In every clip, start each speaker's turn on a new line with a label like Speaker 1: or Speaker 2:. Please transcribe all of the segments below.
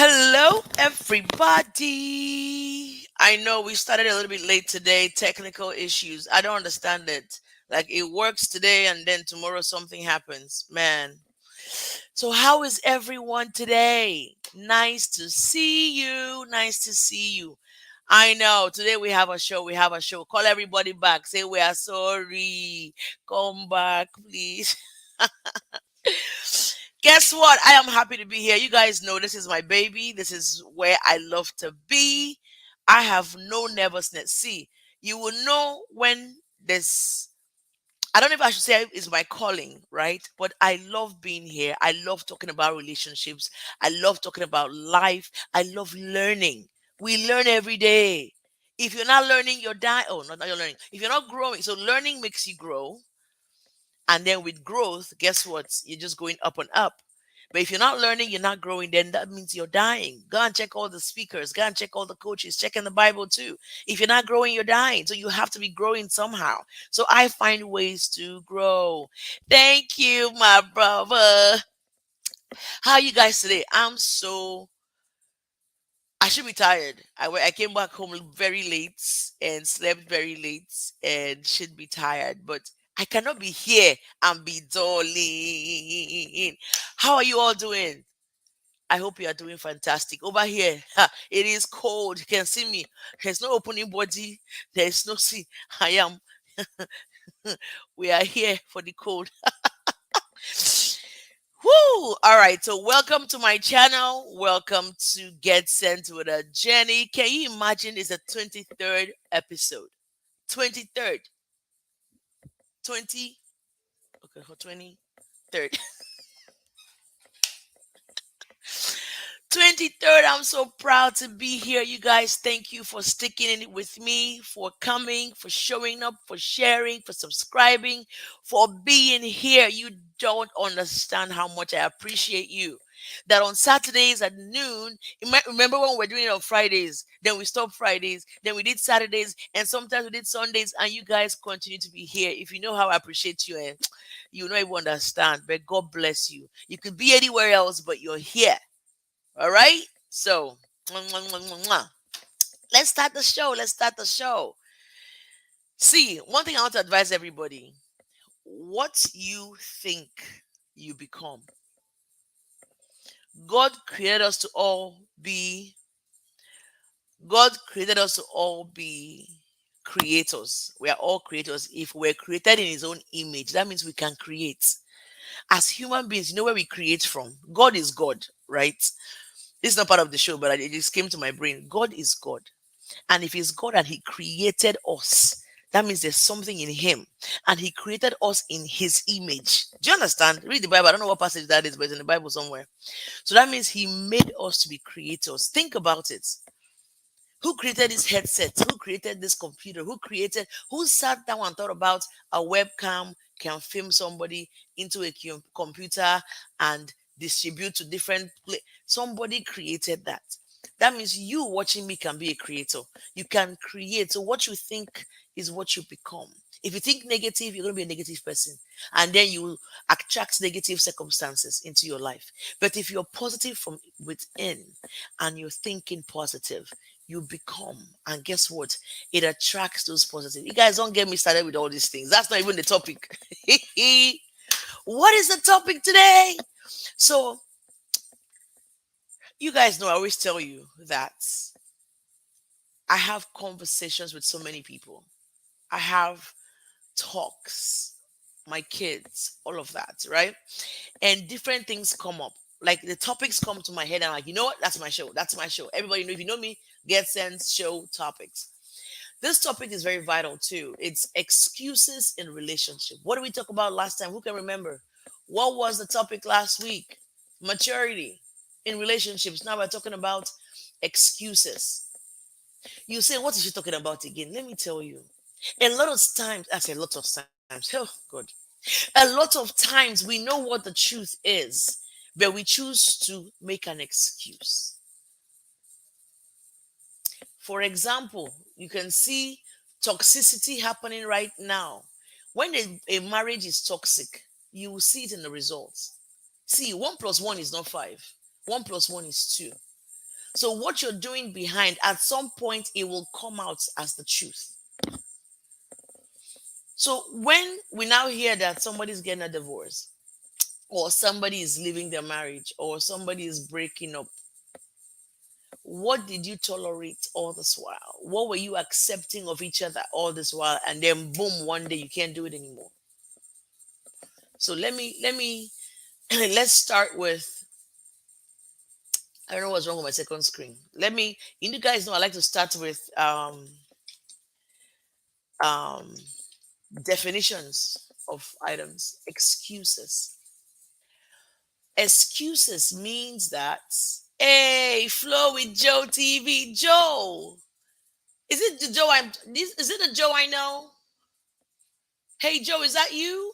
Speaker 1: Hello, everybody. I know we started a little bit late today, technical issues. I don't understand it. Like it works today and then tomorrow something happens. Man. So, how is everyone today? Nice to see you. Nice to see you. I know today we have a show. We have a show. Call everybody back. Say we are sorry. Come back, please. Guess what? I am happy to be here. You guys know this is my baby. This is where I love to be. I have no nervousness. See, you will know when this. I don't know if I should say it's my calling, right? But I love being here. I love talking about relationships. I love talking about life. I love learning. We learn every day. If you're not learning, you're dying. Oh, not you're learning. If you're not growing, so learning makes you grow. And then with growth, guess what? You're just going up and up. But if you're not learning, you're not growing, then that means you're dying. Go and check all the speakers, go and check all the coaches, check in the Bible too. If you're not growing, you're dying. So you have to be growing somehow. So I find ways to grow. Thank you, my brother. How are you guys today? I should be tired. I came back home very late and slept very late and should be tired, but I cannot be here and be darling. How are you all doing? I hope you are doing fantastic. Over here, it is cold. You can see me. There's no opening body. There's no see. I am. We are here for the cold. Woo! All right, so welcome to my channel. Welcome to Get Sent with a Jenny. Can you imagine it's the 23rd episode? 23rd. 20. Okay, for 23rd. 23rd. I'm so proud to be here. You guys, thank you for sticking in it with me, for coming, for showing up, for sharing, for subscribing, for being here. You don't understand how much I appreciate you. That on Saturdays at noon, remember when we were doing it on Fridays, then we stopped Fridays, then we did Saturdays, and sometimes we did Sundays, and you guys continue to be here. If you know how I appreciate you, and you don't even understand, but God bless you. You could be anywhere else, but you're here. All right. So let's start the show. Let's start the show. See, one thing I want to advise everybody: what you think you become. God created us to all be. God created us to all be creators. We are all creators. If we're created in His own image, that means we can create. As human beings, you know where we create from. God is God, right? This is not part of the show, but it just came to my brain. God is God. And if he's God and he created us, that means there's something in him. And he created us in his image. Do you understand? Read the Bible. I don't know what passage that is, but it's in the Bible somewhere. So that means he made us to be creators. Think about it. Who created this headset? Who created this computer? Who sat down and thought about a webcam can film somebody into a computer and distribute to different places? Somebody created that. That means you watching me can be a creator. You can create. So what you think is what you become. If you think negative, you're going to be a negative person. And then you attract negative circumstances into your life. But if you're positive from within and you're thinking positive, you become. And guess what? It attracts those positive. You guys don't get me started with all these things. That's not even the topic. What is the topic today? So, you guys know I always tell you that I have conversations with so many people. I have talks, my kids, all of that, right? And different things come up. Like the topics come to my head, and I'm like, you know what? That's my show. That's my show. Everybody know if you know me, Get Sense show topics. This topic is very vital too. It's excuses in relationship. What did we talk about last time? Who can remember? What was the topic last week? Maturity in relationships. Now we're talking about excuses. You say, what is she talking about again? Let me tell you. A lot of times, I say a lot of times, oh God. A lot of times we know what the truth is, but we choose to make an excuse. For example, you can see toxicity happening right now. When a marriage is toxic, you will see it in the results. See, one plus one is not five. One plus one is two. So what you're doing behind, at some point, it will come out as the truth. So when we now hear that somebody's getting a divorce, or somebody is leaving their marriage, or somebody is breaking up, what did you tolerate all this while? What were you accepting of each other all this while? And then boom, one day you can't do it anymore. So let me let's start with, I don't know what's wrong with my second screen. You guys know I like to start with um definitions of items. Excuses. Excuses means that, hey, Flow with Joe TV. Joe. Is it the Joe is it the Joe I know? Hey Joe, is that you?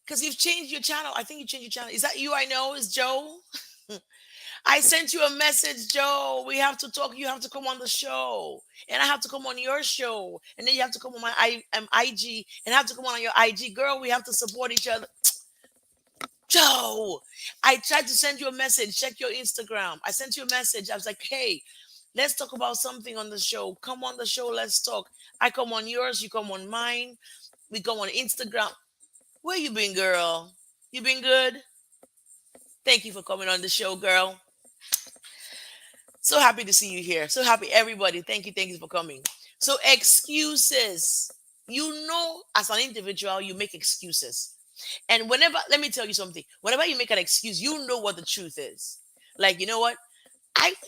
Speaker 1: Because you've changed your channel. I think you changed your channel. Is that you I know? Is Joe? I sent you a message, Joe. We have to talk. You have to come on the show. And I have to come on your show. And then you have to come on my IG. And I have to come on your IG. Girl, we have to support each other. Joe, I tried to send you a message. Check your Instagram. I sent you a message. I was like, hey, let's talk about something on the show. Come on the show. Let's talk. I come on yours. You come on mine. We go on Instagram. Where you been, girl? You been good? Thank you for coming on the show, girl. So happy to see you here. So happy, everybody. Thank you for coming. So, excuses. You know, as an individual, you make excuses. And whenever, let me tell you something, whenever you make an excuse, you know what the truth is. Like, you know what?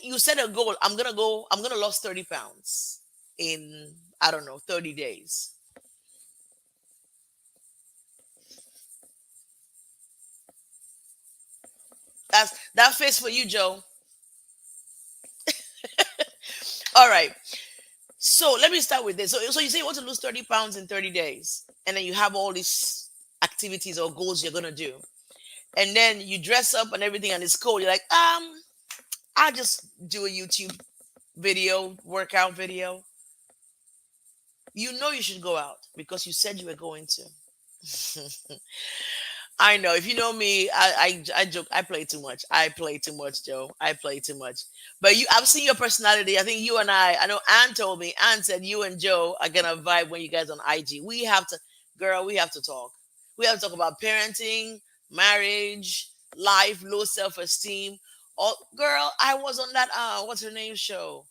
Speaker 1: You set a goal. I'm gonna lose 30 pounds in, I don't know, 30 days. That's that face for you, Joe. All right. So let me start with this. So you say you want to lose 30 pounds in 30 days, and then you have all these activities or goals you're gonna do. And then you dress up and everything and it's cold. You're like, I'll just do a YouTube video, workout video. You know you should go out because you said you were going to. I know. If you know me, I joke. I play too much. I play too much, Joe. I play too much. But I've seen your personality. I think you and I know Ann told me. Ann said you and Joe are gonna vibe when you guys on IG. We have to, girl. We have to talk. We have to talk about parenting, marriage, life, low self esteem. Oh, girl, I was on that. What's her name show?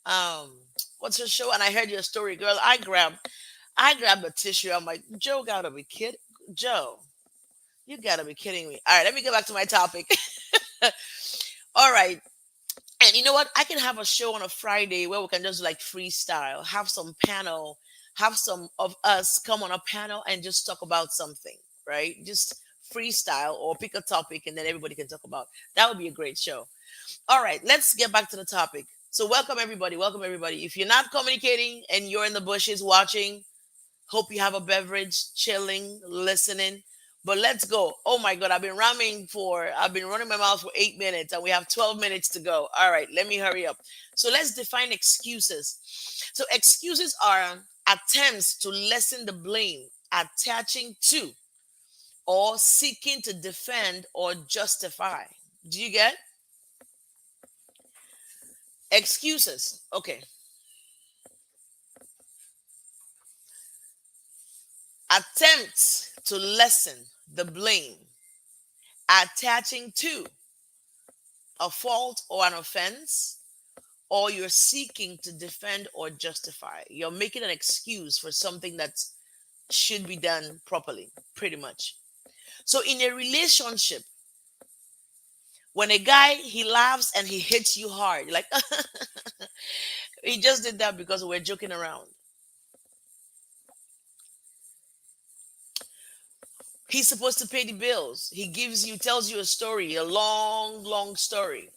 Speaker 1: Um, what's her show? And I heard your story, girl. I grabbed a tissue. I'm like, Joe, gotta be kidding, Joe. You gotta be kidding me. All right, let me get back to my topic. All right. And you know what? I can have a show on a Friday where we can just like freestyle, have some panel, have some of us come on a panel and just talk about something, right? Just freestyle or pick a topic and then everybody can talk about. That would be a great show. All right, let's get back to the topic. So welcome everybody. Welcome everybody. If you're not communicating and you're in the bushes watching, hope you have a beverage, chilling, listening. But let's go. Oh my God, I've been running my mouth for 8 minutes and we have 12 minutes to go. All right, let me hurry up. So let's define excuses. So excuses are attempts to lessen the blame, attaching to, or seeking to defend or justify. Do you get excuses? Okay. Attempts to lessen the blame, attaching to a fault or an offense, or you're seeking to defend or justify. You're making an excuse for something that should be done properly, pretty much. So in a relationship, when a guy he laughs and he hits you hard, you're like he just did that because we're joking around. He's supposed to pay the bills. He tells you a story, a long, long story,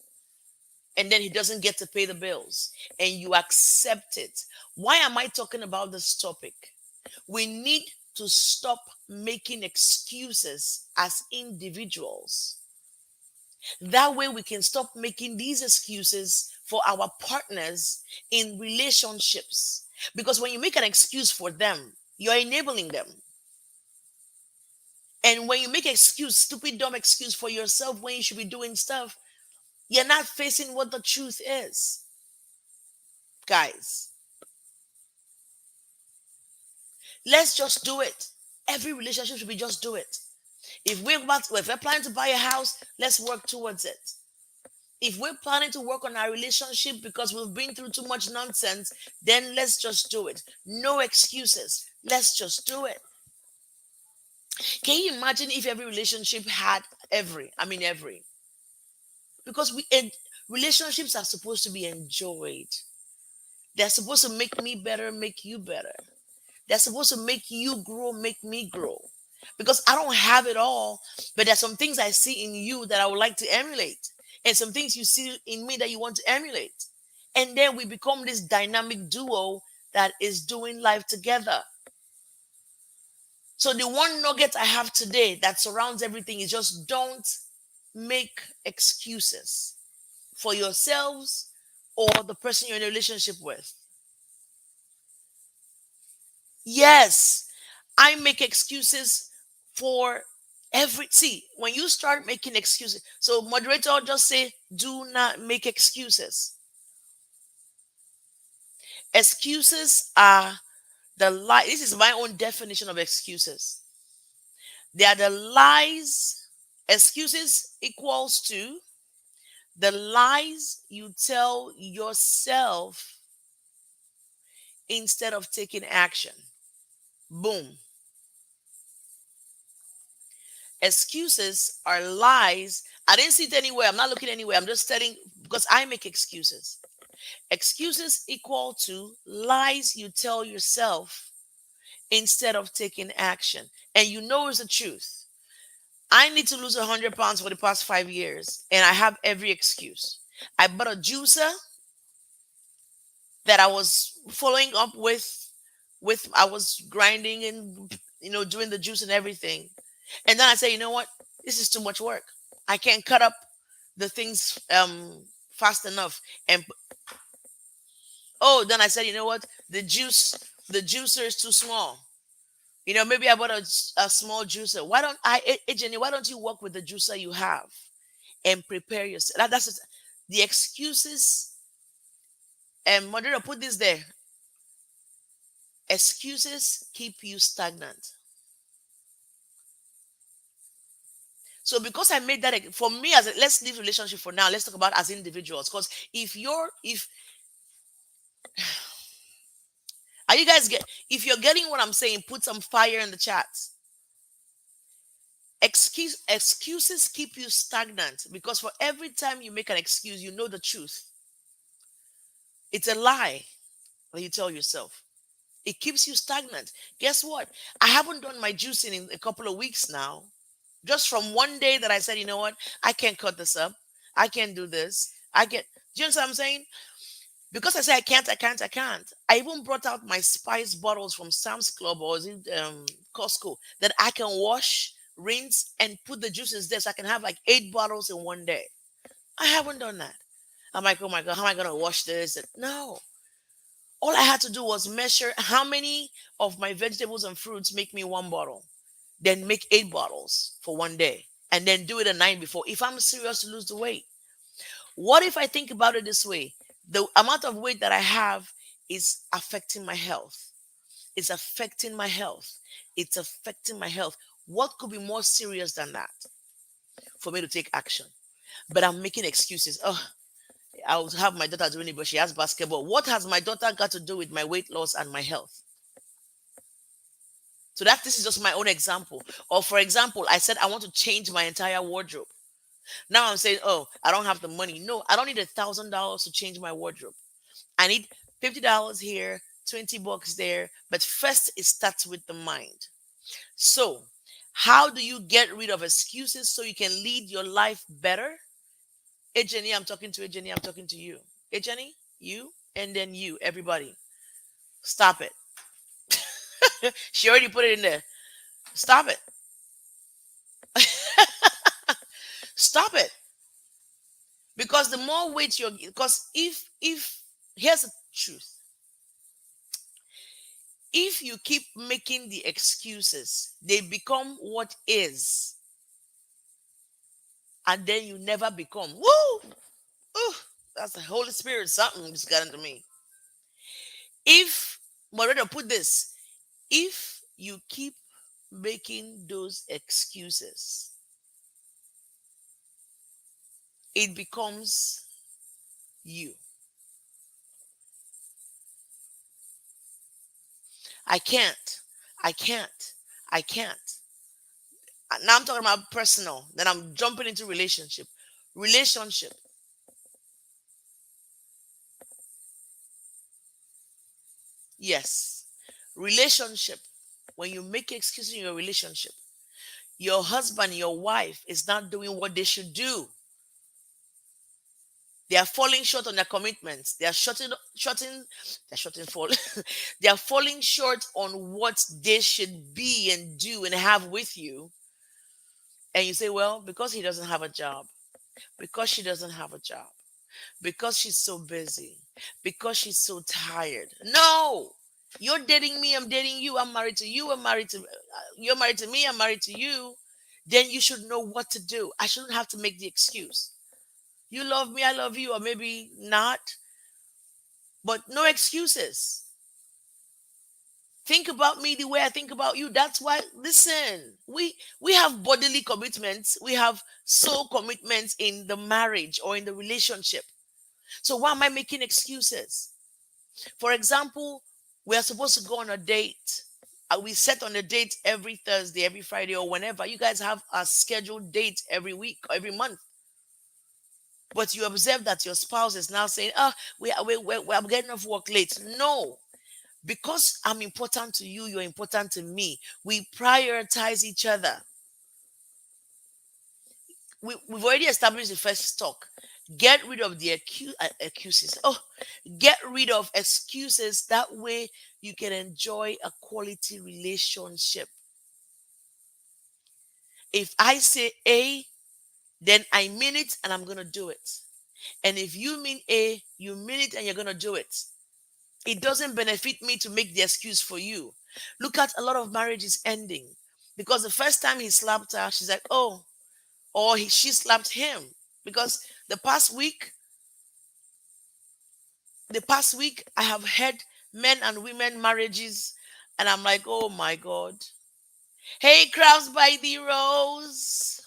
Speaker 1: and then he doesn't get to pay the bills, and you accept it. Why am I talking about this topic? We need to stop making excuses as individuals. That way, we can stop making these excuses for our partners in relationships. Because when you make an excuse for them, you're enabling them. And when you make excuse, stupid, dumb excuse for yourself when you should be doing stuff, you're not facing what the truth is. Guys, let's just do it. Every relationship should be just do it. If we're planning to buy a house, let's work towards it. If we're planning to work on our relationship because we've been through too much nonsense, then let's just do it. No excuses. Let's just do it. Can you imagine if every relationship had every? Because relationships are supposed to be enjoyed. They're supposed to make me better, make you better. They're supposed to make you grow, make me grow. Because I don't have it all, but there's some things I see in you that I would like to emulate, and some things you see in me that you want to emulate. And then we become this dynamic duo that is doing life together. So the one nugget I have today that surrounds everything is just don't make excuses for yourselves or the person you're in a relationship with. Yes, I make excuses for every. See, when you start making excuses, so moderator just say, do not make excuses. Excuses are the lie. This is my own definition of excuses. They are the lies. Excuses equals to the lies you tell yourself instead of taking action. Boom. Excuses are lies. I didn't see it anywhere. I'm not looking anywhere. I'm just telling because I make excuses. Excuses equal to lies you tell yourself instead of taking action. And you know it's the truth. I need to lose 100 pounds for the past 5 years, and I have every excuse. I bought a juicer that I was following up with I was grinding and doing the juice and everything. And then I say, you know what? This is too much work. I can't cut up the things fast enough. And then I said, you know what? The juicer is too small. Maybe I bought a small juicer. Why don't Jenny, why don't you work with the juicer you have and prepare yourself? The excuses. And moderator, put this there. Excuses keep you stagnant. So because I made that for me let's leave relationship for now. Let's talk about as individuals. Because if are you guys if you're getting what I'm saying, put some fire in the chat. Excuses keep you stagnant because for every time you make an excuse, you know the truth. It's a lie that you tell yourself. It keeps you stagnant. Guess what? I haven't done my juicing in a couple of weeks now. Just from one day that I said, you know what? I can't cut this up. I can't do this. Do you understand what I'm saying? Because I say I can't. I even brought out my spice bottles from Sam's Club or is it Costco that I can wash, rinse, and put the juices there so I can have like 8 bottles in one day. I haven't done that. I'm like, oh my God, how am I going to wash this? No. All I had to do was measure how many of my vegetables and fruits make me 1 bottle, then make 8 bottles for one day, and then do it the night before if I'm serious to lose the weight. What if I think about it this way? The amount of weight that I have is affecting my health. It's affecting my health. It's affecting my health. What could be more serious than that for me to take action? But I'm making excuses. Oh, I would have my daughter doing it, but she has basketball. What has my daughter got to do with my weight loss and my health? So this is just my own example. Or for example, I said I want to change my entire wardrobe. Now I'm saying, oh, I don't have the money. No, I don't need $1,000 to change my wardrobe. I need $50 here, $20 there. But first, it starts with the mind. So, how do you get rid of excuses so you can lead your life better? Hey, Jenny, I'm talking to you. Jenny, I'm talking to you. Hey, Jenny, you, and then you, everybody. Stop it. She already put it in there. Stop it. Stop it. Because the more weight because if here's the truth. If you keep making the excuses, they become what is, and then you never become. Woo! Ooh, that's the Holy Spirit. Something just got into me. If, Moreno, put this, if you keep making those excuses, it becomes you. I can't. I can't. I can't. Now I'm talking about personal. Then I'm jumping into relationship. Relationship. Yes. Relationship. When you make excuses in your relationship, your husband, your wife is not doing what they should do. They are falling short on their commitments. They're shorting fall. They are falling short on what they should be and do and have with you. And you say, well, because he doesn't have a job, because she doesn't have a job, because she's so busy, because she's so tired. No, you're dating me, I'm dating you, I'm married to you, you're married to me, I'm married to you. Then you should know what to do. I shouldn't have to make the excuse. You love me, I love you, or maybe not, but no excuses. Think about me the way I think about you. That's why, listen, we have bodily commitments, we have soul commitments in the marriage or in the relationship. So why am I making excuses? For example, we are supposed to go on a date. We set on a date every Thursday, every Friday, or whenever. You guys have a scheduled date every week, or every month. But you observe that your spouse is now saying, "Oh, I'm getting off work late." No, because I'm important to you, you're important to me. We prioritize each other. We've already established the first talk. Get rid of the excuses. Oh, get rid of excuses. That way you can enjoy a quality relationship. If I say A, then I mean it and I'm going to do it. And if you mean A, you mean it and you're going to do it. It doesn't benefit me to make the excuse for you. Look at a lot of marriages ending because the first time he slapped her, she's like, oh, or she slapped him. Because the past week, I have heard men and women marriages, and I'm like, oh my God. Hey, Crafts by the Rose.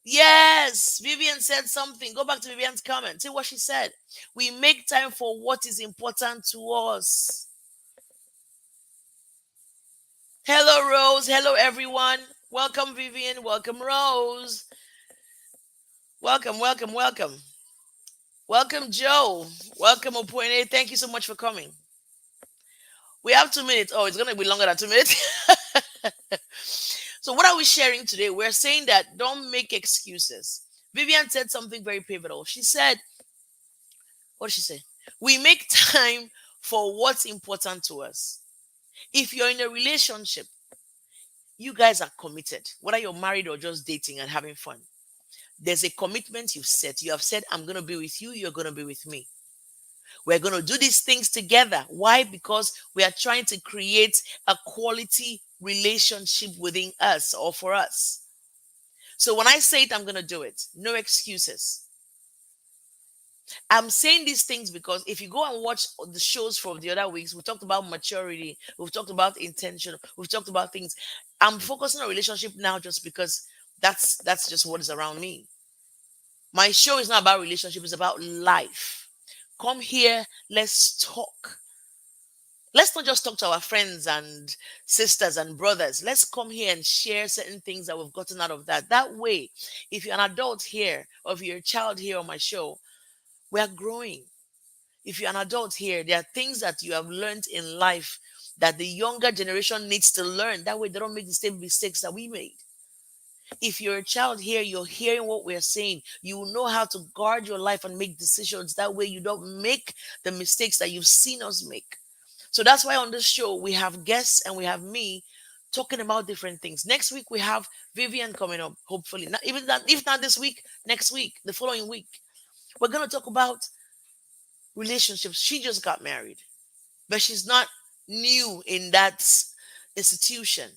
Speaker 1: Yes, Vivian said something. Go back to Vivian's comment. See what she said. We make time for what is important to us. Hello, Rose. Hello, everyone. Welcome, Vivian. Welcome, Rose. Welcome, welcome, welcome. Welcome, Joe. Welcome, Opoene. Thank you so much for coming. We have 2 minutes. Oh, it's going to be longer than 2 minutes. So, what are we sharing today? We're saying that don't make excuses. Vivian said something very pivotal. She said, what did she say? We make time for what's important to us. If you're in a relationship, you guys are committed, whether you're married or just dating and having fun. There's a commitment you've set. You have said, I'm going to be with you, you're going to be with me. We're going to do these things together. Why? Because we are trying to create a quality relationship within us or for us. So when I say it, I'm going to do it. No excuses. I'm saying these things because if you go and watch the shows from the other weeks, we talked about maturity, we've talked about intention, we've talked about things. I'm focusing on relationship now just because that's just what is around me. My show is not about relationship, it's about life. Come here, let's talk. Let's not just talk to our friends and sisters and brothers. Let's come here and share certain things that we've gotten out of that. That way, if you're an adult here or if you're a child here on my show, we are growing. If you're an adult here, there are things that you have learned in life that the younger generation needs to learn. That way, they don't make the same mistakes that we made. If you're a child here, you're hearing what we're saying. You will know how to guard your life and make decisions. That way, you don't make the mistakes that you've seen us make. So that's why on this show, we have guests and we have me talking about different things. Next week, we have Vivian coming up, hopefully. Not, even that, if not this week, next week, the following week. We're going to talk about relationships. She just got married, but she's not new in that institution.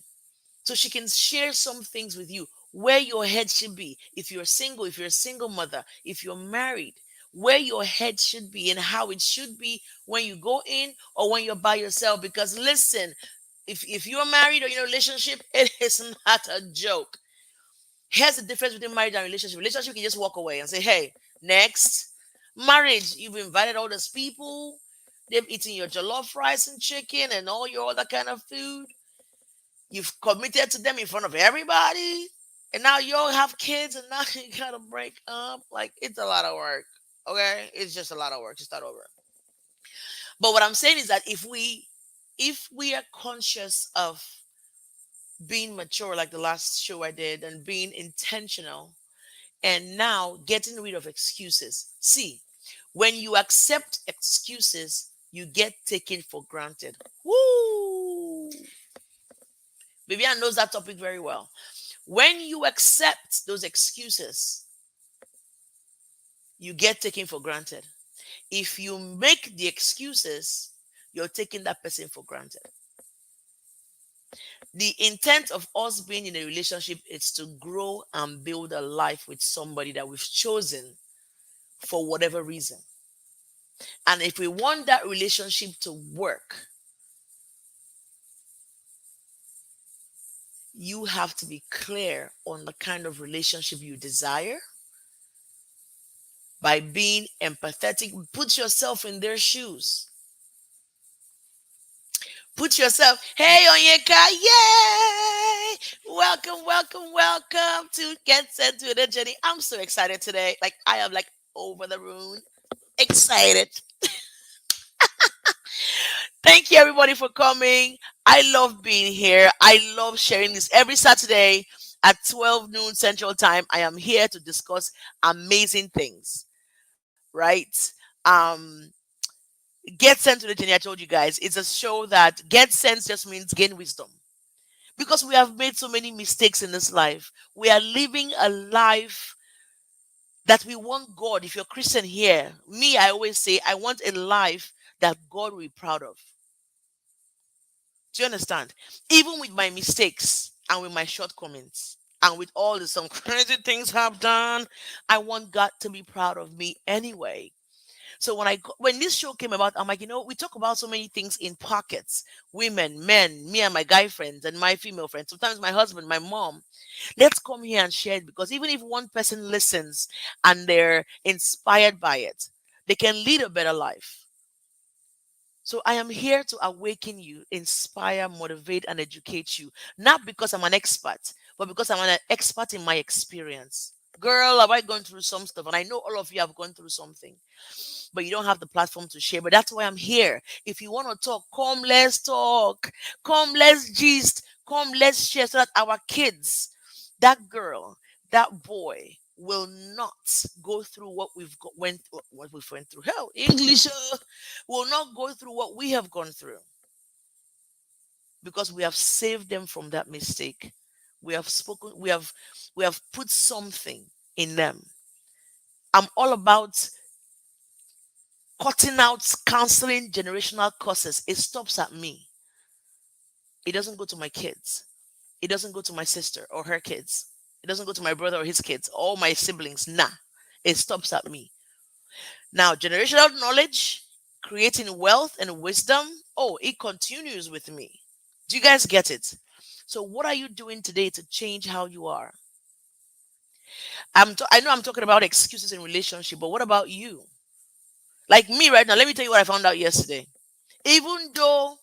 Speaker 1: So she can share some things with you where your head should be. If you're single, if you're a single mother, if you're married, where your head should be and how it should be when you go in or when you're by yourself. Because listen, if you're married or in a relationship, it is not a joke. Here's the difference between marriage and relationship. Relationship, you can just walk away and say, hey, next. Marriage, you've invited all those people. They've eaten your jollof rice and chicken and all your other kind of food. You've committed to them in front of everybody. And now you all have kids and now you gotta break up. Like, it's a lot of work. Okay? It's just a lot of work to start over. But what I'm saying is that if we are conscious of being mature, like the last show I did, and being intentional, and now getting rid of excuses. See, when you accept excuses, you get taken for granted. Woo! Vivian knows that topic very well. When you accept those excuses, you get taken for granted. If you make the excuses, you're taking that person for granted. The intent of us being in a relationship is to grow and build a life with somebody that we've chosen for whatever reason. And if we want that relationship to work, you have to be clear on the kind of relationship you desire by being empathetic. Put yourself in their shoes. Put yourself, hey Onyeka, yay! Welcome, welcome, welcome to Get Sent to the Journey. I'm so excited today. Like, I am like over the moon excited. Thank you everybody for coming. I love being here. I love sharing this every Saturday at 12 noon Central Time. I am here to discuss amazing things, right? Um, Get Sent to the Journey, I told you guys, it's a show that get sense just means gain wisdom. Because we have made so many mistakes in this life. We are living a life that we want God. If you're Christian here, me, I always say, I want a life that God will be proud of. Do you understand? Even with my mistakes and with my shortcomings and with all the some crazy things I've done, I want God to be proud of me anyway. So when this show came about, I'm like, we talk about so many things in pockets. Women, men, me and my guy friends and my female friends, sometimes my husband, my mom. Let's come here and share it because even if one person listens and they're inspired by it, they can lead a better life. So I am here to awaken you, inspire, motivate, and educate you. Not because I'm an expert, but because I'm an expert in my experience. Girl, have I gone through some stuff? And I know all of you have gone through something, but you don't have the platform to share. But that's why I'm here. If you want to talk, come, let's talk. Come, let's gist. Come, let's share so that our kids, that girl, that boy, will not go through what we've went through. Hell, English will not go through what we have gone through because we have saved them from that mistake. We have spoken. We have put something in them. I'm all about cutting out counseling generational curses. It stops at me. It doesn't go to my kids. It doesn't go to my sister or her kids. It doesn't go to my brother or his kids, all my siblings. Nah, it stops at me. Now, generational knowledge, creating wealth and wisdom, oh, it continues with me. Do you guys get it? So, what are you doing today to change how you are? I know I'm talking about excuses in relationship, but what about you? Like me right now, let me tell you what I found out yesterday. Even though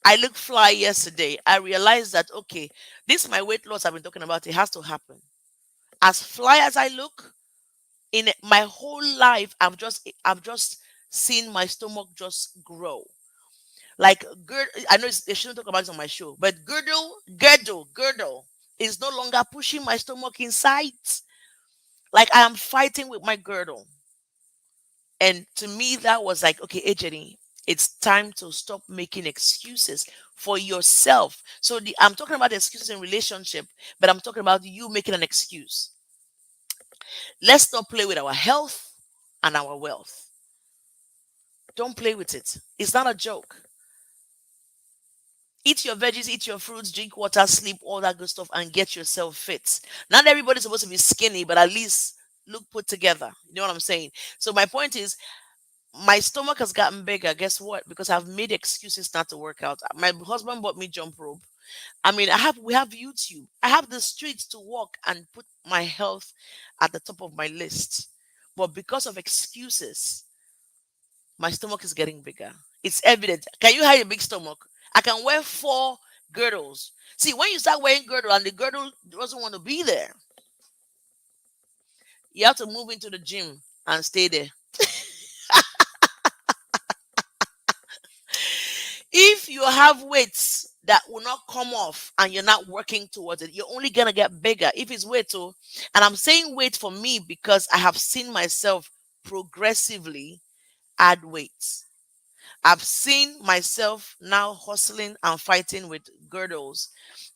Speaker 1: I looked fly yesterday, I realized that okay, this my weight loss I've been talking about, it has to happen. As fly as I look, in my whole life, I've just seen my stomach just grow. Like I know they shouldn't talk about it on my show, but girdle is no longer pushing my stomach inside. Like I am fighting with my girdle. And to me, that was like, okay, Ejeni, it's time to stop making excuses for yourself. So I'm talking about excuses in relationship, but I'm talking about you making an excuse. Let's not play with our health and our wealth. Don't play with it. It's not a joke. Eat your veggies, eat your fruits, drink water, sleep, all that good stuff, and get yourself fit. Not everybody's supposed to be skinny, but at least look put together. You know what I'm saying? So my point is, my stomach has gotten bigger. Guess what? Because I've made excuses not to work out. My husband bought me jump rope. I mean, we have YouTube. I have the streets to walk and put my health at the top of my list. But because of excuses, my stomach is getting bigger. It's evident. Can you hide a big stomach? I can wear four girdles. See, when you start wearing girdle and the girdle doesn't want to be there, you have to move into the gym and stay there. If you have weights that will not come off and you're not working towards it, you're only gonna get bigger. If it's weight, so, and I'm saying weight for me because I have seen myself progressively add weight. I've seen myself now hustling and fighting with girdles.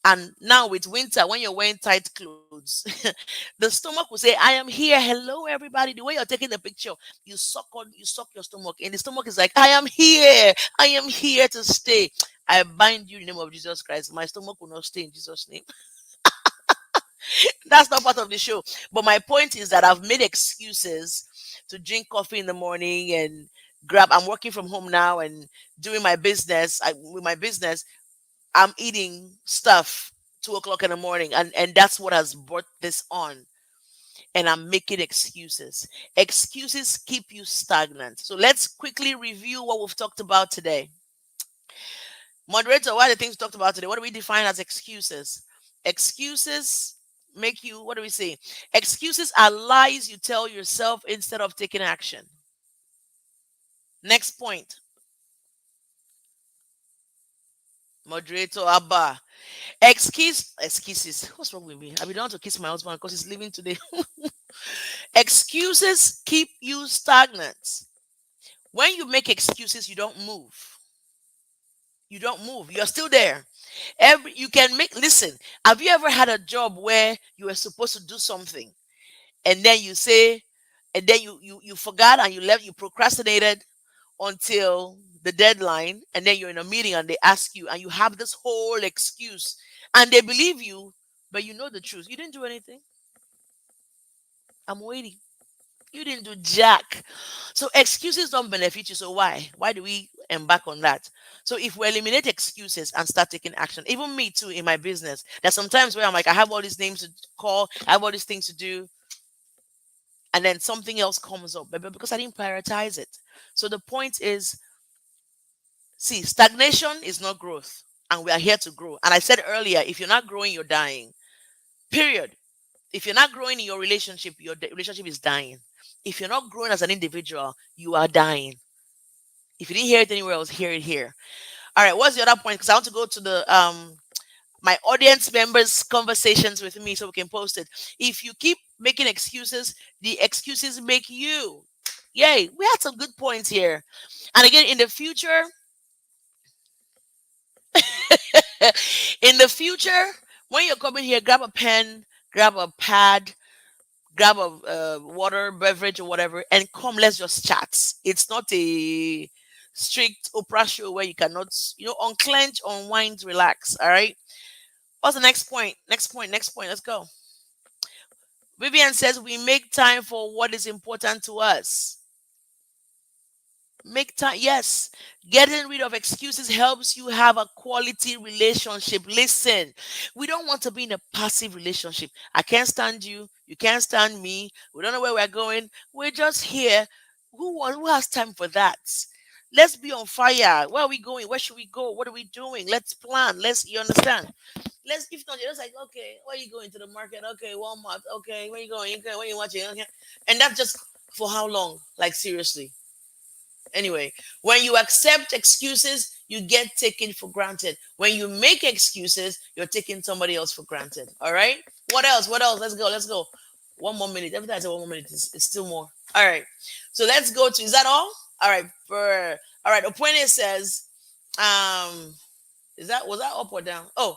Speaker 1: And now with winter, when you're wearing tight clothes, the stomach will say, I am here. Hello, everybody. The way you're taking the picture, you suck your stomach. And the stomach is like, I am here. I am here to stay. I bind you in the name of Jesus Christ. My stomach will not stay in Jesus' name. That's not part of the show. But my point is that I've made excuses to drink coffee in the morning and grab. I'm working from home now and doing my business. With my business, I'm eating stuff 2 o'clock in the morning, and that's what has brought this on. And I'm making excuses. Excuses keep you stagnant. So let's quickly review what we've talked about today. Moderator, what are the things we talked about today? What do we define as excuses? Excuses make you, what do we say? Excuses are lies you tell yourself instead of taking action. Next point. Moderator Abba. Excuses. What's wrong with me? I be down to kiss my husband because he's leaving today. Excuses keep you stagnant. When you make excuses, you don't move. You don't move. You're still there. You can make, listen, have you ever had a job where you were supposed to do something and then you say, and then you forgot and you left, you procrastinated until the deadline, and then you're in a meeting and they ask you and you have this whole excuse and they believe you, but you know the truth. You didn't do anything. I'm waiting. You didn't do jack. So excuses don't benefit you. So why? Why do we embark on that? So if we eliminate excuses and start taking action, even me too in my business, there's sometimes where I'm like, I have all these names to call, I have all these things to do, and then something else comes up, but because I didn't prioritize it. So the point is, see, stagnation is not growth, and we are here to grow. And I said earlier, if you're not growing, you're dying. Period. If you're not growing in your relationship, your relationship is dying. If you're not growing as an individual, you are dying. If you didn't hear it anywhere else, hear it here. All right, what's the other point? Because I want to go to the my audience members' conversations with me so we can post it. If you keep making excuses, the excuses make you. Yay, we had some good points here. And again, in the future, in the future, when you're coming here, grab a pen, grab a pad, grab a water, beverage, or whatever, and come. Let's just chat. It's not a strict Oprah show where you cannot, unclench, unwind, relax. All right. What's the next point? Next point. Next point. Let's go. Vivian says we make time for what is important to us. Make time. Yes. Getting rid of excuses helps you have a quality relationship. Listen, we don't want to be in a passive relationship. I can't stand you. You can't stand me. We don't know where we're going. We're just here. Who has time for that? Let's be on fire. Where are we going? Where should we go? What are we doing? Let's plan. You understand? Let's, if not, you're just like, okay, where are you going to the market? Okay, Walmart. Okay, where you going? Okay, where you watching? Okay. And that's just for how long? Like, seriously. Anyway, when you accept excuses, you get taken for granted. When you make excuses, you're taking somebody else for granted. All right. What else? What else? Let's go. Let's go. 1 more minute. Every time I say 1 more minute, it's still more. All right. So let's go to. Is that all? All right. All right. Opone says, um, was that up or down? Oh,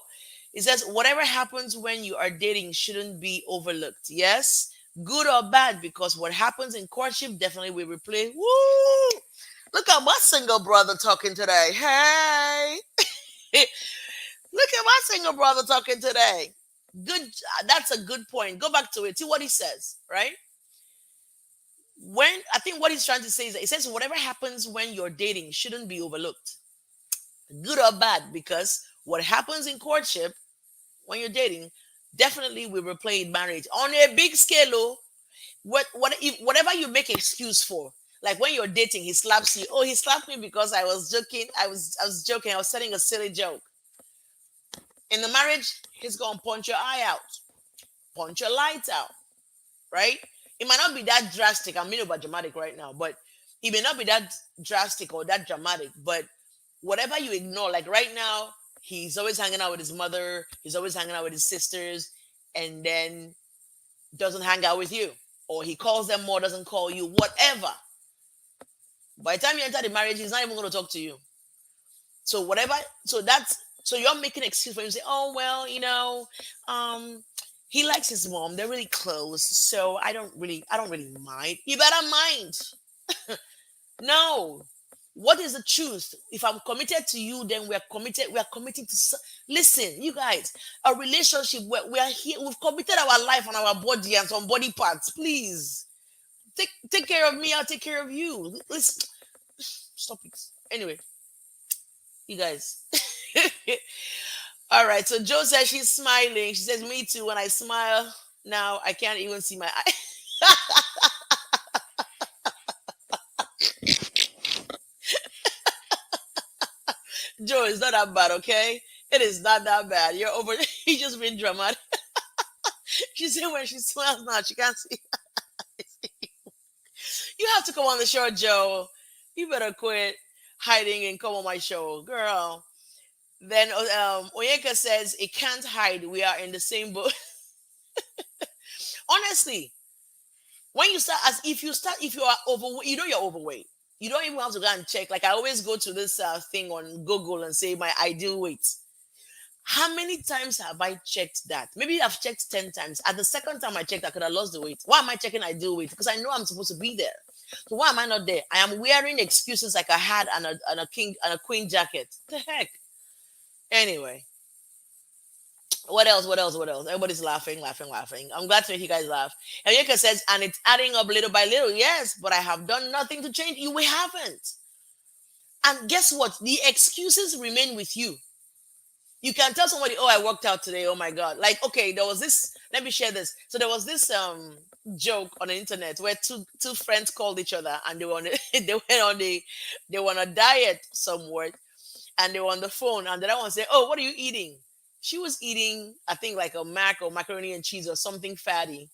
Speaker 1: it says whatever happens when you are dating shouldn't be overlooked. Yes, good or bad, because what happens in courtship definitely will replay. Woo! Look at my single brother talking today. Hey. Look at my single brother talking today. Good. That's a good point. Go back to it. See what he says, right? When I think what he's trying to say is that he says whatever happens when you're dating shouldn't be overlooked, good or bad, because what happens in courtship when you're dating definitely will replay in marriage on a big scale. Oh, what if whatever you make excuse for, like when you're dating, he slaps you. Oh, he slapped me because I was joking. I was joking. I was telling a silly joke. In the marriage, he's gonna punch your eye out, punch your lights out, right? It might not be that drastic. I'm being over dramatic right now, but it may not be that drastic or that dramatic. But whatever you ignore, like right now, he's always hanging out with his mother, he's always hanging out with his sisters, and then doesn't hang out with you. Or he calls them more, doesn't call you, whatever. By the time you enter the marriage, he's not even going to talk to you. So whatever, so you're making an excuse for him to say, oh well, um, he likes his mom. They're really close, so I don't really mind. You better mind. No. What is the truth? If I'm committed to you, then we're committed. We are committed to. Listen, you guys, a relationship where we are here. We've committed our life and our body and some body parts. Please take care of me. I'll take care of you. Listen, stop it. Anyway, you guys. All right. So Joe says she's smiling. She says, "Me too." When I smile now, I can't even see my eye. Joe, it's not that bad, okay? It is not that bad. You're over. You just being dramatic. She said when she smiles now, she can't see. You have to come on the show, Joe. You better quit hiding and come on my show, girl. Then Oyeka says it can't hide. We are in the same boat. Honestly, when you start, if you are overweight, you're overweight. You don't even have to go and check. Like I always go to this thing on Google and say my ideal weight. How many times have I checked that? Maybe I've checked 10 times. At the second time I checked, I could have lost the weight. Why am I checking ideal weight? Because I know I'm supposed to be there. So why am I not there? I am wearing excuses like I had and a king and a queen jacket. The heck? Anyway, what else? What else? What else? Everybody's laughing, laughing, laughing. I'm glad to make you guys laugh. And Yeka says, and it's adding up little by little. Yes, but I have done nothing to change. We haven't. And guess what? The excuses remain with you. You can tell somebody, oh, I worked out today. Oh my God. Like, okay, there was this, let me share this. So there was this joke on the internet where two friends called each other and they were on they were on a diet somewhere and they were on the phone and the other one said, oh, what are you eating? She was eating, I think like a mac or macaroni and cheese or something fatty.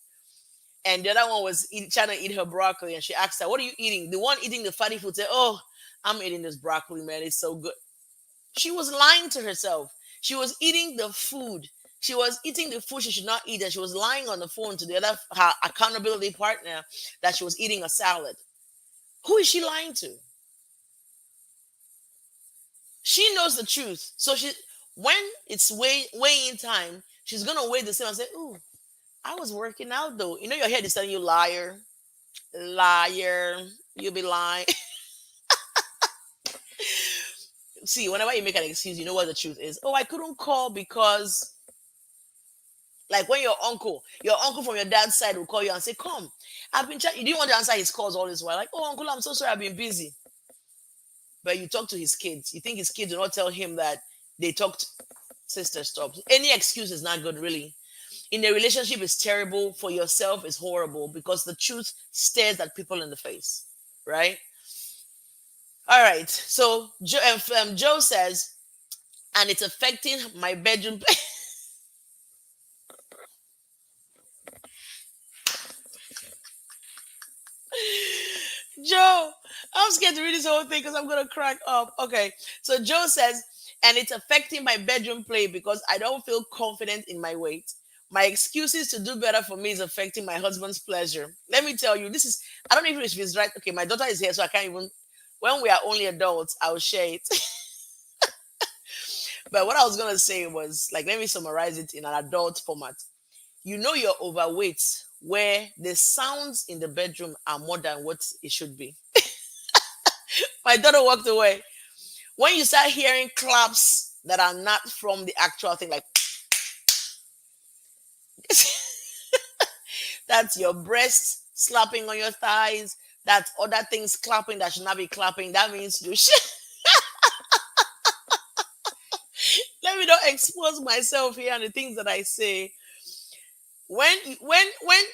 Speaker 1: And the other one was trying to eat her broccoli and she asked her, what are you eating? The one eating the fatty food said, oh, I'm eating this broccoli, man. It's so good. She was lying to herself. She was eating the food. She was eating the food she should not eat, and she was lying on the phone to the other her accountability partner that she was eating a salad. Who is she lying to? She knows the truth. So when it's weighing time, she's gonna weigh the same and say, "Ooh, I was working out though." You know your head is telling you liar, liar. You be lying. See, whenever you make an excuse, you know what the truth is. Oh, I couldn't call because like when your uncle from your dad's side will call you and say, come, I've been you didn't want to answer his calls all this while. Like, oh, uncle, I'm so sorry, I've been busy. But you talk to his kids. You think his kids will not tell him that they talked, sister, stop. Any excuse is not good, really. In a relationship, it's terrible. For yourself, it's horrible because the truth stares at people in the face, right? All right. So Joe says, and it's affecting my bedroom. Joe, I'm scared to read this whole thing because I'm gonna crack up. Okay, so Joe says, and it's affecting my bedroom play because I don't feel confident in my weight. My excuses to do better for me is affecting my husband's pleasure. Let me tell you, this is I don't even know if it's right. Okay, my daughter is here, so I can't even. When we are only adults, I'll share it. But what I was gonna say was like, let me summarize it in an adult format. You know you're overweight where the sounds in the bedroom are more than what it should be. My daughter walked away. When you start hearing claps that are not from the actual thing. Like that's your breast slapping on your thighs. That's other things clapping that should not be clapping. That means you should. Let me not expose myself here and the things that I say. When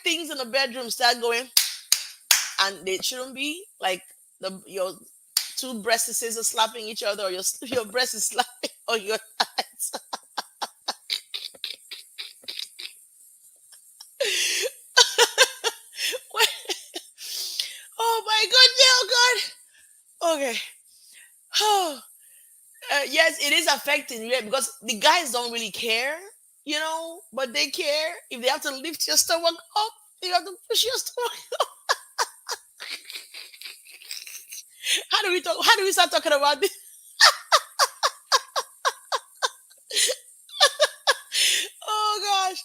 Speaker 1: things in the bedroom start going, and they shouldn't be like your two breasts are slapping each other, or your breast is slapping on your thighs. Oh my God, oh God. Okay. Oh, yes, it is affecting you because the guys don't really care, but they care if they have to lift your stomach up. You have to push your stomach. How do we start talking about this? Oh gosh.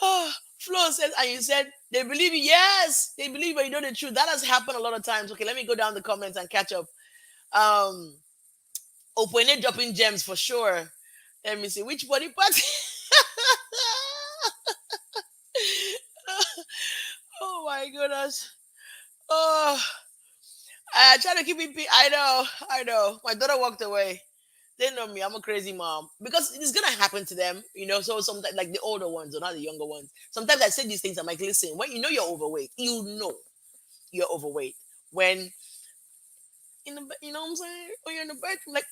Speaker 1: Oh, Flo says, and you said they believe you. Yes, they believe, but you know the truth. That has happened a lot of times. Okay, let me go down the comments and catch up. Um, Opone dropping gems for sure. Let me see which body part. Oh my goodness. Oh, I try to keep it. I know. My daughter walked away. They know me. I'm a crazy mom because it's gonna happen to them. So sometimes, like the older ones or not the younger ones. Sometimes I say these things. I'm like, listen, when you know you're overweight, you know you're overweight. When you know what I'm saying? When you're in the bedroom, like,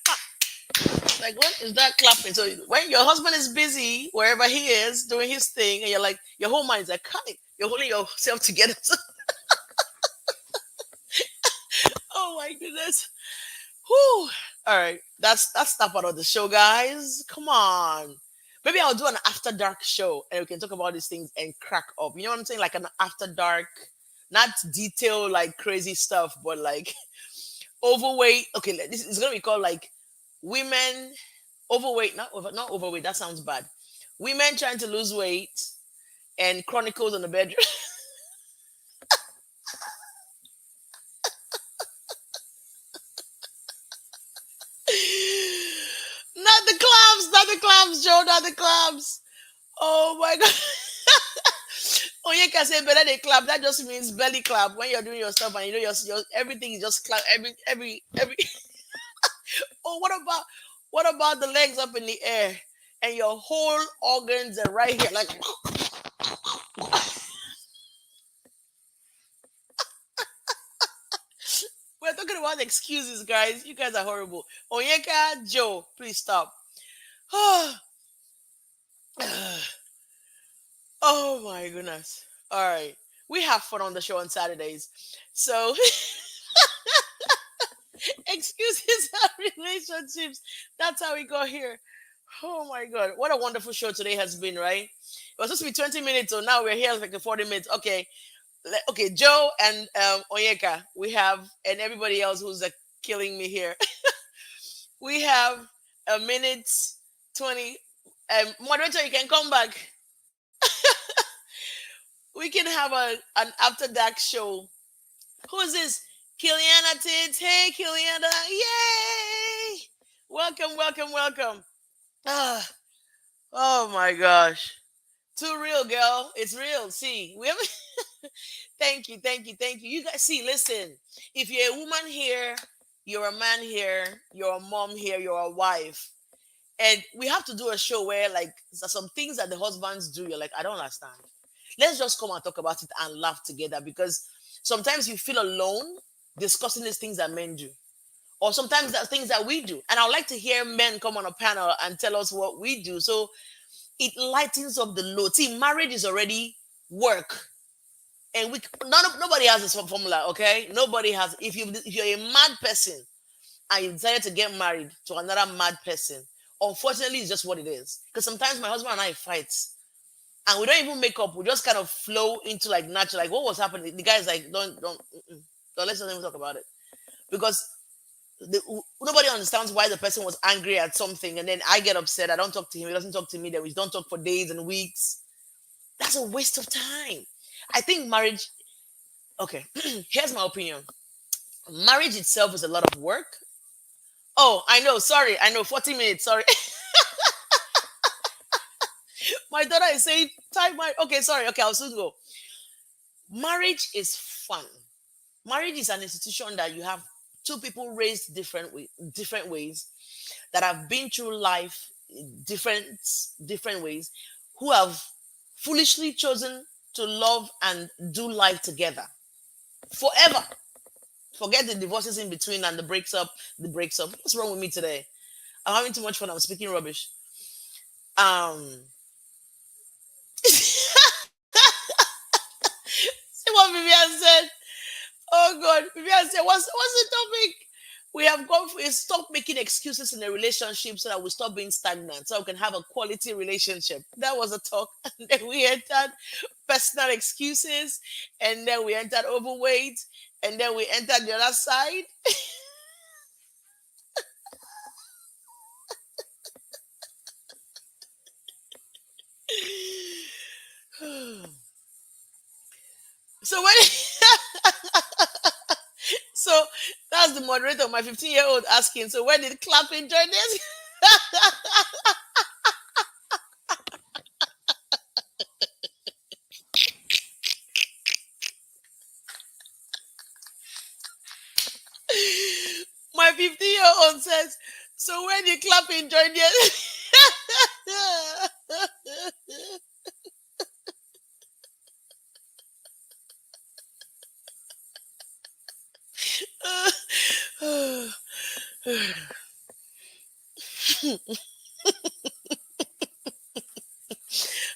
Speaker 1: like what is that clapping? So when your husband is busy wherever he is doing his thing, and you're like, your whole mind's like, cutting. You're holding yourself together. Oh my goodness. Whew. All right, that's that part of the show, guys. Come on. Maybe I'll do an after dark show and we can talk about these things and crack up. You know what I'm saying? Like an after dark, not detail like crazy stuff, but like overweight. Okay, this is gonna be called like women overweight, not overweight. That sounds bad. Women trying to lose weight and chronicles on the bedroom. Not the clams, Joe, not the clams. Oh my god. Onyeka say better they clap. That just means belly clap when you're doing your stuff and you know your everything is just clap every. Oh, what about the legs up in the air and your whole organs are right here like. We're talking about excuses, guys. You guys are horrible. Onyeka, Joe, please stop. Oh my goodness. All right. We have fun on the show on Saturdays. So excuses and relationships. That's how we got here. Oh my god. What a wonderful show today has been, right? It was supposed to be 20 minutes, so now we're here like 40 minutes. Okay. Okay, Joe and Onyeka, we have, and everybody else who's killing me here. We have a minute 20. Moderator, you can come back. We can have an after dark show. Who is this? Kiliana Tids. Hey, Kiliana. Yay! Welcome, welcome, welcome. Ah, oh my gosh. Too real, girl. It's real. See, we have. Thank you, thank you, thank you. You guys, see, listen. If you're a woman here, you're a man here, you're a mom here, you're a wife, and we have to do a show where, like, there's some things that the husbands do. You're like, I don't understand. Let's just come and talk about it and laugh together because sometimes you feel alone discussing these things that men do, or sometimes there are things that we do. And I'd like to hear men come on a panel and tell us what we do. So it lightens up the load. See, marriage is already work. And nobody has this formula, okay? Nobody has. If you're a mad person and you decided to get married to another mad person, unfortunately, it's just what it is. Because sometimes my husband and I fight, and we don't even make up. We just kind of flow into like natural. Like what was happening? The guy's like, don't let's not even talk about it because nobody understands why the person was angry at something, and then I get upset. I don't talk to him. He doesn't talk to me. Then we don't talk for days and weeks. That's a waste of time. I think marriage. Okay, here's my opinion. Marriage itself is a lot of work. Oh, I know. Sorry, I know. 40 minutes. Sorry. My daughter is saying, time my okay, sorry, okay, I'll soon go. Marriage is fun. Marriage is an institution that you have two people raised different ways, that have been through life in different ways, who have foolishly chosen to love and do life together forever. Forget the divorces in between and the breaks up. What's wrong with me today? I'm having too much fun. I'm speaking rubbish. Um, see what Vivian said. Oh God, Vivian said, what's the topic? We have gone for stop making excuses in a relationship so that we stop being stagnant, so we can have a quality relationship. That was a talk. And then we entered personal excuses, and then we entered overweight, and then we entered the other side. So when so that's the moderator, my 15-year-old asking, so when did clapping join this? My 15-year-old says, so when did clapping join this?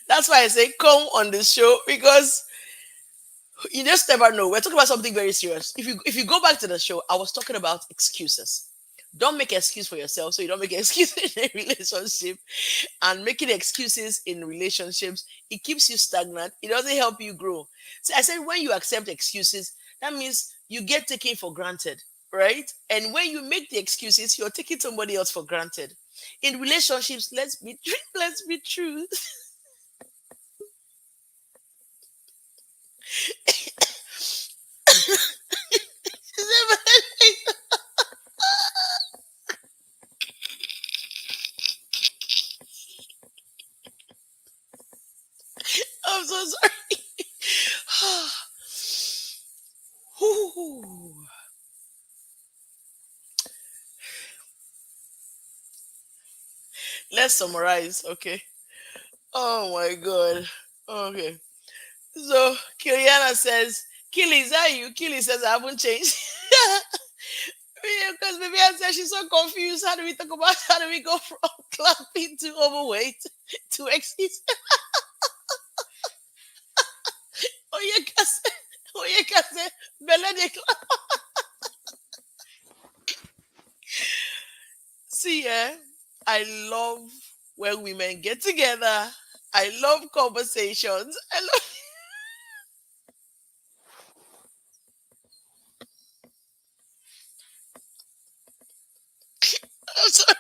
Speaker 1: That's why I say come on the show, because you just never know. We're talking about something very serious. If you go back to the show, I was talking about excuses. Don't make excuse for yourself, so you don't make excuses in a relationship. And making excuses in relationships, it keeps you stagnant. It doesn't help you grow. So I said, when you accept excuses, that means you get taken for granted, right? And when you make the excuses, you're taking somebody else for granted. In relationships, let's be true. I'm so sorry. Whew. Let's summarize, okay? Oh my god. Okay. So Kiliana says, Killy, is that you? Killy says I haven't changed. Because Vivian says she's so confused. How do we talk about how do we go from clapping to overweight to excuse? Oh yeah, oh yeah, Bella de See, I love when women get together. I love conversations. I love. I'm sorry.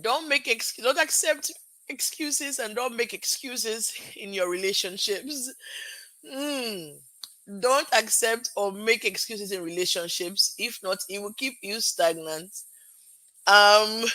Speaker 1: Don't accept excuses, and don't make excuses in your relationships. Mm. Don't accept or make excuses in relationships. If not, it will keep you stagnant. Um.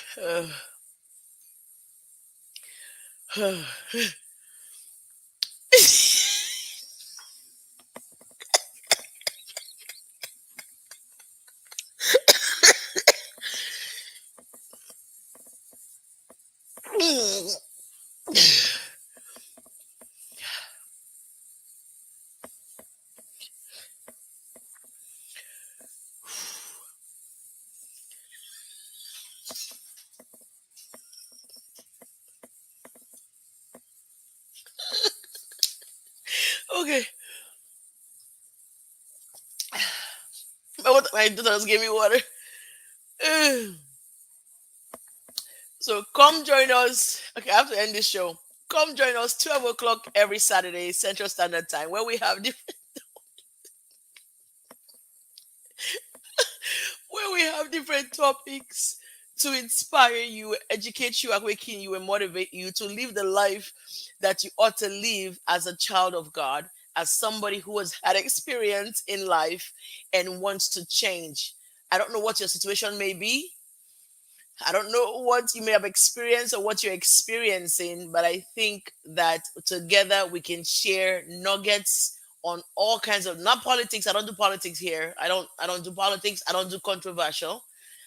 Speaker 1: Okay. My daughter just gave me water. So come join us. Okay, I have to end this show. Come join us 12 o'clock every Saturday, Central Standard Time, where we have different topics to inspire you, educate you, awaken you, and motivate you to live the life that you ought to live as a child of God, as somebody who has had experience in life and wants to change. I don't know what your situation may be. I don't know what you may have experienced or what you're experiencing, but I think that together we can share nuggets on all kinds of, not politics. I don't do politics here. I don't do politics. I don't do controversial,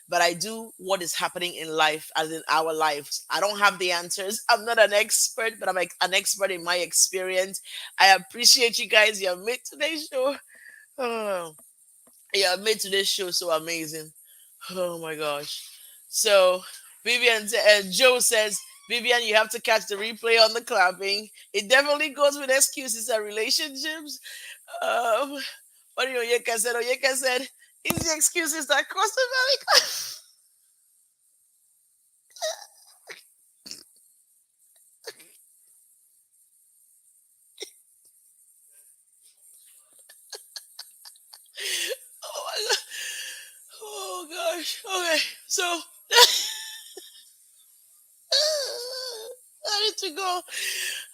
Speaker 1: but I do what is happening in life as in our lives. I don't have the answers. I'm not an expert, but I'm like an expert in my experience. I appreciate you guys. You have made today's show. Oh, you have made today's show so amazing. Oh my gosh. So Joe says, Vivian, you have to catch the replay on the clapping. It definitely goes with excuses and relationships. Um, what do you know? Yeka said, Oyeka said, it's the excuses that cost America. Oh my god. Oh gosh. Okay. So I need to go.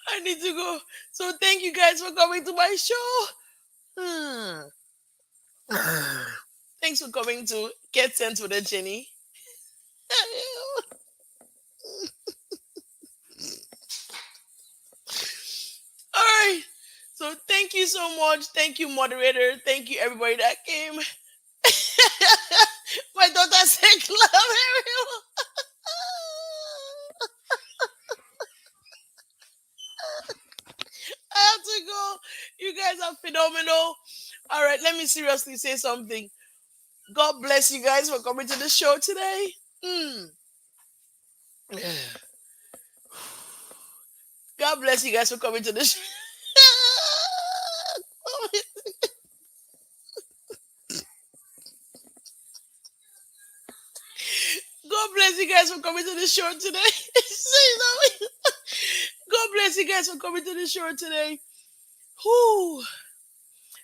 Speaker 1: I need to go. So thank you guys for coming to my show. Hmm. Thanks for coming to Get Sent with a Jenny. All right. So thank you so much. Thank you, moderator. Thank you, everybody that came. My daughter said, "Club Ariel." I have to go. You guys are phenomenal. All right, let me seriously say something. God bless you guys for coming to the show today. Mm. God bless you guys for coming to the show. God bless you guys for coming to the show today. Say that. God bless you guys for coming to the show today. Whew.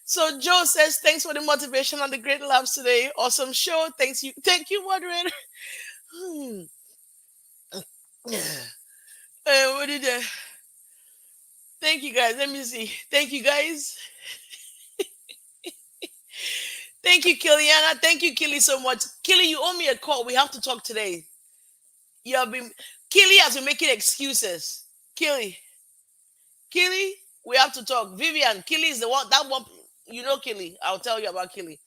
Speaker 1: So Joe says, thanks for the motivation and the great laughs today. Awesome show. Thank you, moderator. Hmm. What did Thank you guys. Let me see. Thank you guys. Thank you, Kiliana. Thank you, Killy, so much. Killy, you owe me a call. We have to talk today. You have been Killy has been making excuses. Killy, Killy, we have to talk. Vivian, Killy is the one that one. You know Killy. I'll tell you about Killy.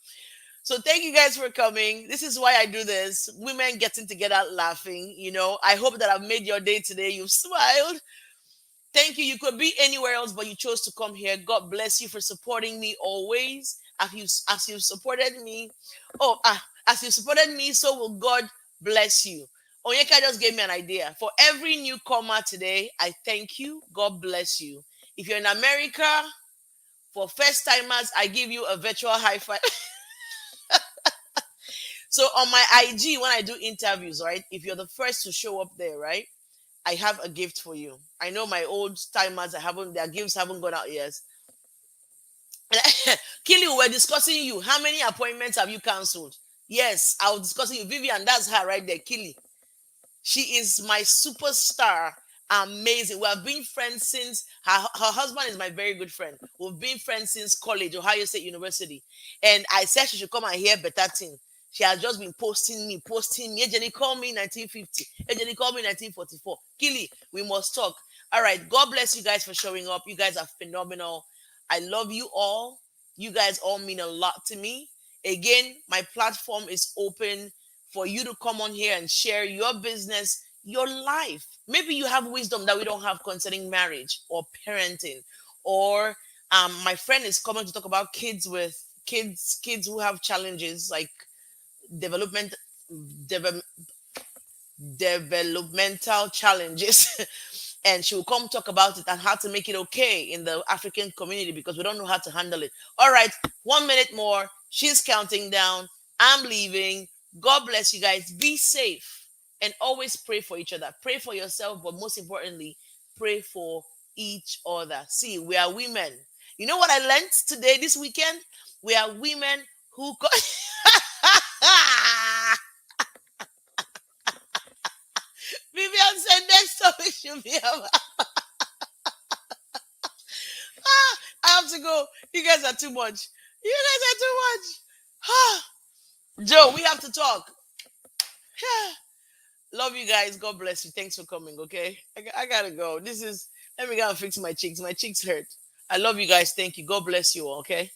Speaker 1: So thank you guys for coming. This is why I do this. Women getting together laughing. I hope that I've made your day today. You've smiled. Thank you. You could be anywhere else, but you chose to come here. God bless you for supporting me always. As you've supported me. As you supported me, so will God bless you. Onyeka just gave me an idea. For every newcomer today, I thank you. God bless you. If you're in America, for first timers, I give you a virtual high five. So on my IG, when I do interviews, right? If you're the first to show up there, right? I have a gift for you. I know my old timers, their gifts haven't gone out yet. Killy, we're discussing you. How many appointments have you cancelled? Yes, I was discussing you. Vivian, that's her right there, Killy. She is my superstar. Amazing. We have been friends since her husband is my very good friend. We've been friends since college, Ohio State University. And I said she should come and hear better thing. She has just been posting me. Hey, Jenny, call me 1950. Hey, Jenny, call me 1944. Killy, we must talk. All right. God bless you guys for showing up. You guys are phenomenal. I love you all. You guys all mean a lot to me. Again, my platform is open for you to come on here and share your business, your life. Maybe you have wisdom that we don't have concerning marriage or parenting, or my friend is coming to talk about kids who have challenges like development deve- developmental challenges. And she will come talk about it and how to make it okay in the African community because we don't know how to handle it. All right, 1 minute more. She's counting down. I'm leaving. God bless you guys. Be safe and always pray for each other. Pray for yourself, but most importantly, pray for each other. See, we are women. You know what I learned today, this weekend? We are women who. Vivian said next topic should be about. I have to go. You guys are too much. You guys are too much. Joe, we have to talk. Love you guys. God bless you. Thanks for coming. Okay, I gotta go. This is Let me go and fix my cheeks. My cheeks hurt. I love you guys. Thank you. God bless you all. Okay.